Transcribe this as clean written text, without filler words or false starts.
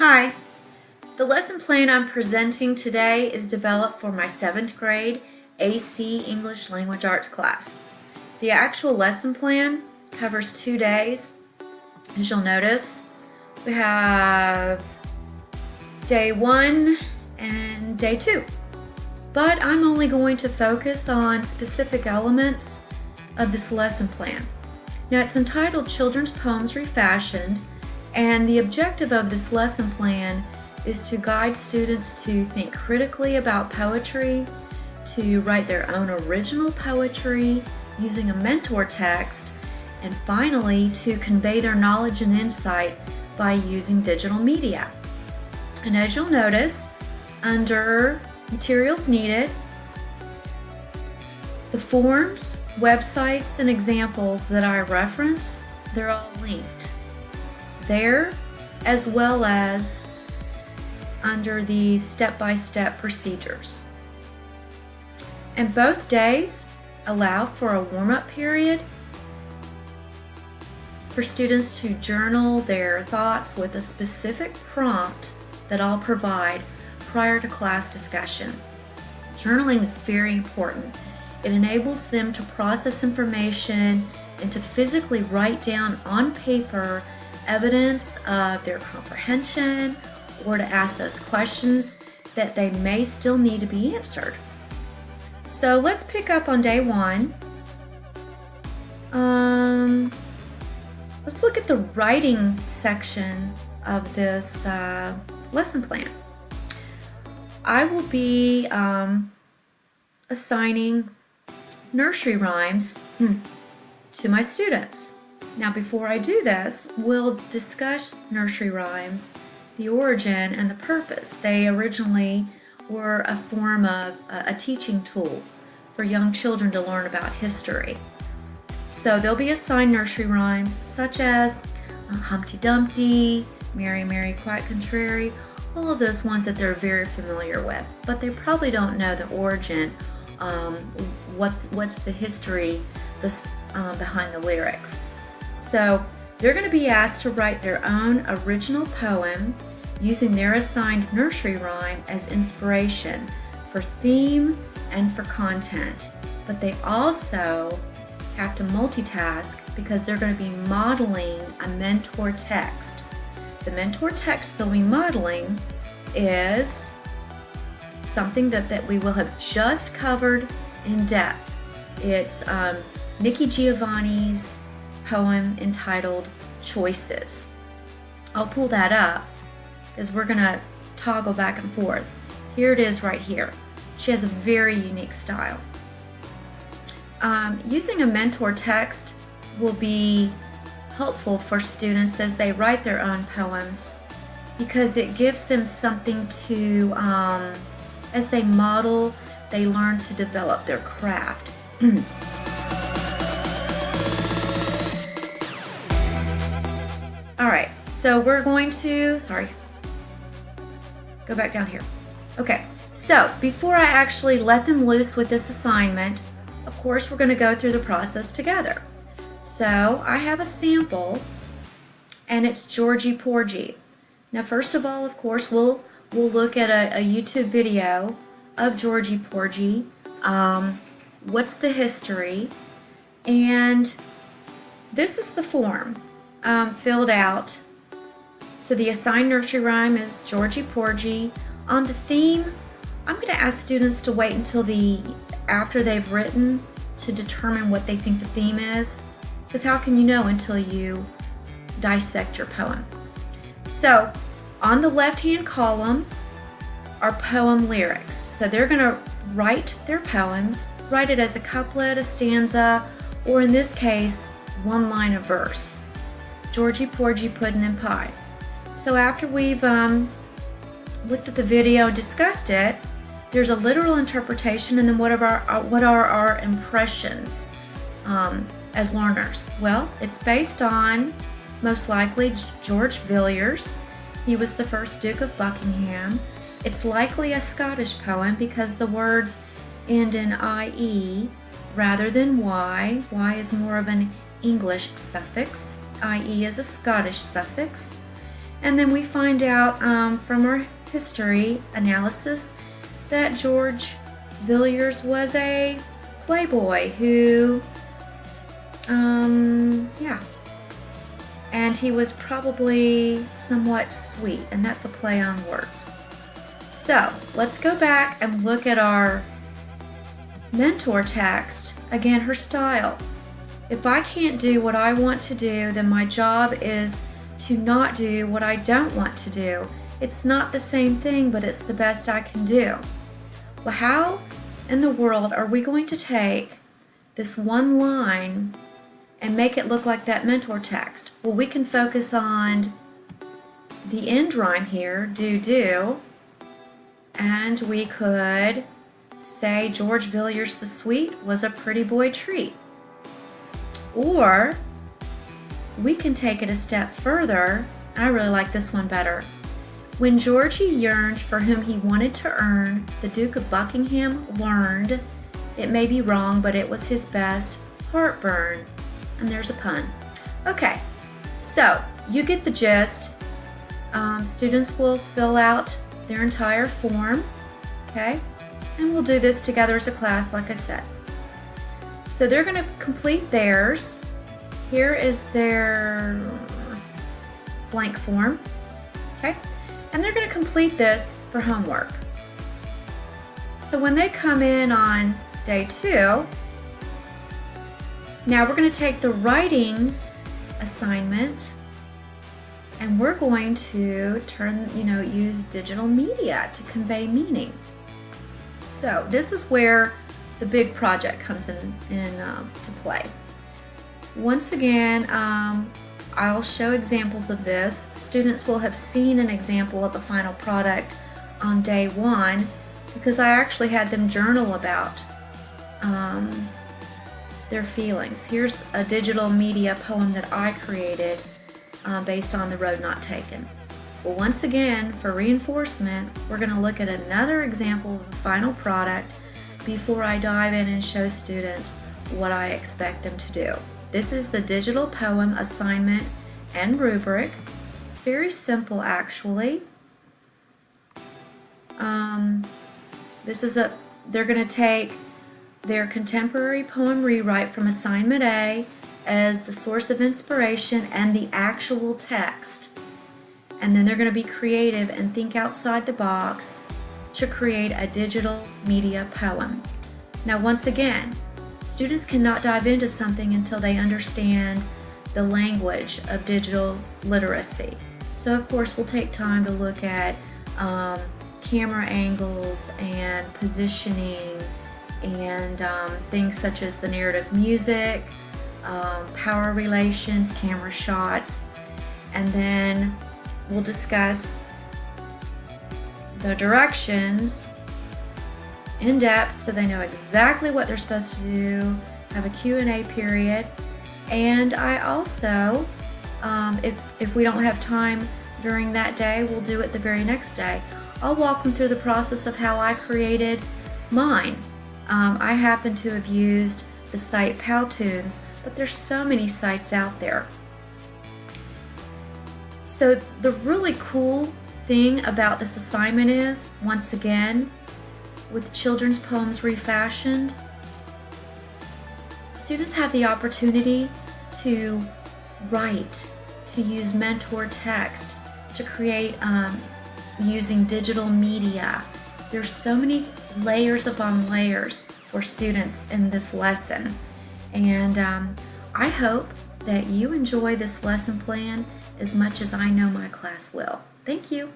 Hi, the lesson plan I'm presenting today is developed for my 7th grade AC English Language Arts class. The actual lesson plan covers 2 days. As you'll notice, we have day 1 and day 2. But I'm only going to focus on specific elements of this lesson plan. Now it's entitled Children's Poems Refashioned, and the objective of this lesson plan is to guide students to think critically about poetry, to write their own original poetry using a mentor text, and finally to convey their knowledge and insight by using digital media. And as you'll notice, under Materials Needed, the forms, websites, and examples that I reference, they're all linked there, as well as under the step-by-step procedures. And both days allow for a warm-up period for students to journal their thoughts with a specific prompt that I'll provide prior to class discussion. Journaling is very important. It enables them to process information and to physically write down on paper evidence of their comprehension, or to ask those questions that they may still need to be answered. So let's pick up on day 1. Let's look at the writing section of this lesson plan. I will be assigning nursery rhymes to my students. Now before I do this, we'll discuss nursery rhymes, the origin and the purpose. They originally were a form of a teaching tool for young children to learn about history. So they'll be assigned nursery rhymes such as Humpty Dumpty, Mary, Mary, Quite Contrary, all of those ones that they're very familiar with, but they probably don't know the origin, what's the history behind the lyrics. So they're going to be asked to write their own original poem using their assigned nursery rhyme as inspiration for theme and for content. But they also have to multitask because they're going to be modeling a mentor text. The mentor text they'll be modeling is something that we will have just covered in depth. It's Nikki Giovanni's poem entitled Choices. I'll pull that up because we're going to toggle back and forth. Here it is right here. She has a very unique style. Using a mentor text will be helpful for students as they write their own poems because it gives them something to, as they model, they learn to develop their craft. All right, so we're going to, go back down here. Okay, so before I actually let them loose with this assignment, of course, we're going to go through the process together. So I have a sample, and it's Georgie Porgy. Now, first of all, of course, we'll look at a YouTube video of Georgie Porgy. What's the history? And this is the form filled out. So the assigned nursery rhyme is Georgie Porgy. On the theme, I'm going to ask students to wait until after they've written to determine what they think the theme is, because how can you know until you dissect your poem? So on the left-hand column are poem lyrics. So they're going to write their poems, write it as a couplet, a stanza, or in this case, one line of verse. Georgie Porgy, Puddin' and Pie. So after we've looked at the video and discussed it, there's a literal interpretation, and then what are our impressions as learners? Well, it's based on, most likely, George Villiers. He was the first Duke of Buckingham. It's likely a Scottish poem because the words end in IE rather than Y. Y is more of an English suffix. IE is a Scottish suffix. And then we find out from our history analysis that George Villiers was a playboy who, yeah, and he was probably somewhat sweet, and that's a play on words. So let's go back and look at our mentor text. Again, her style. If I can't do what I want to do, then my job is to not do what I don't want to do. It's not the same thing, but it's the best I can do. Well, how in the world are we going to take this one line and make it look like that mentor text? Well, we can focus on the end rhyme here, do, and we could say George Villiers the Sweet was a pretty boy treat. Or we can take it a step further. I really like this one better. When Georgie yearned for whom he wanted to earn, the Duke of Buckingham learned, it may be wrong, but it was his best, heartburn. And there's a pun. Okay, so you get the gist. Students will fill out their entire form, okay? And we'll do this together as a class, like I said. So they're going to complete theirs. Here is their blank form, okay? And they're going to complete this for homework. So when they come in on day 2, now we're going to take the writing assignment and we're going to use digital media to convey meaning. So this is where the big project comes in to play. Once again, I'll show examples of this. Students will have seen an example of a final product on day 1 because I actually had them journal about their feelings. Here's a digital media poem that I created based on The Road Not Taken. Well, once again, for reinforcement, we're going to look at another example of a final product before I dive in and show students what I expect them to do. This is the digital poem assignment and rubric. Very simple, actually. They're going to take their contemporary poem rewrite from assignment A as the source of inspiration and the actual text. And then they're going to be creative and think outside the box to create a digital media poem. Now, once again, students cannot dive into something until they understand the language of digital literacy. So, of course, we'll take time to look at camera angles and positioning and things such as the narrative music, power relations, camera shots, and then we'll discuss the directions in depth so they know exactly what they're supposed to do, have a Q&A period, and I also, if we don't have time during that day, we'll do it the very next day. I'll walk them through the process of how I created mine. I happen to have used the site Powtoons, but there's so many sites out there. So the really cool thing about this assignment is, once again, with children's poems refashioned, students have the opportunity to write, to use mentor text, to create using digital media. There's so many layers upon layers for students in this lesson. And I hope that you enjoy this lesson plan as much as I know my class will. Thank you.